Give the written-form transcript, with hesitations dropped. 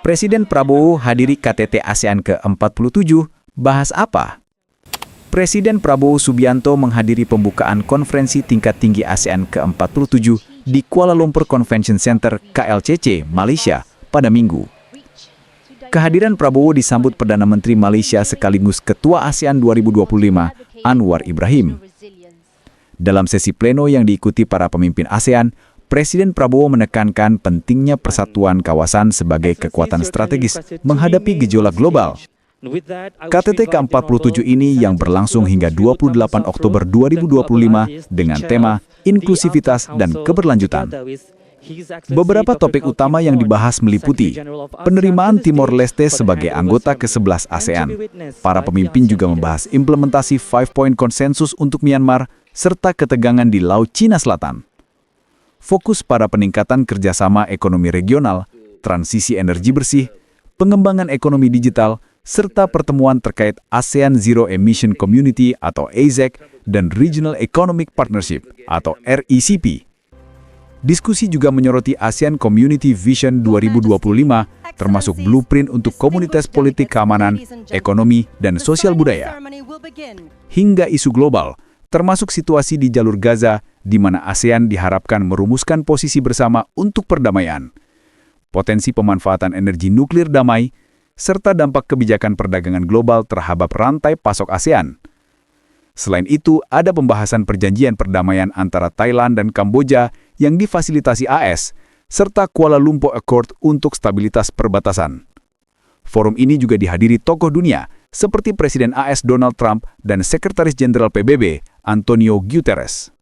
Presiden Prabowo hadiri KTT ASEAN ke-47, bahas apa? Presiden Prabowo Subianto menghadiri pembukaan konferensi tingkat tinggi ASEAN ke-47 di Kuala Lumpur Convention Center KLCC, Malaysia, pada Minggu. Kehadiran Prabowo disambut Perdana Menteri Malaysia sekaligus Ketua ASEAN 2025, Anwar Ibrahim. Dalam sesi pleno yang diikuti para pemimpin ASEAN, Presiden Prabowo menekankan pentingnya persatuan kawasan sebagai kekuatan strategis menghadapi gejolak global. KTT ke-47 ini yang berlangsung hingga 28 Oktober 2025 dengan tema Inklusivitas dan Keberlanjutan. Beberapa topik utama yang dibahas meliputi penerimaan Timor Leste sebagai anggota ke-11 ASEAN. Para pemimpin juga membahas implementasi 5-point konsensus untuk Myanmar serta ketegangan di Laut Cina Selatan. Fokus pada peningkatan kerjasama ekonomi regional, transisi energi bersih, pengembangan ekonomi digital, serta pertemuan terkait ASEAN Zero Emission Community atau AZEC dan Regional Economic Partnership atau RECP. Diskusi juga menyoroti ASEAN Community Vision 2025, termasuk blueprint untuk komunitas politik keamanan, ekonomi, dan sosial budaya. Hingga isu global, termasuk situasi di jalur Gaza, di mana ASEAN diharapkan merumuskan posisi bersama untuk perdamaian, potensi pemanfaatan energi nuklir damai, serta dampak kebijakan perdagangan global terhadap rantai pasok ASEAN. Selain itu, ada pembahasan perjanjian perdamaian antara Thailand dan Kamboja yang difasilitasi AS, serta Kuala Lumpur Accord untuk stabilitas perbatasan. Forum ini juga dihadiri tokoh dunia, seperti Presiden AS Donald Trump dan Sekretaris Jenderal PBB, Antonio Guterres.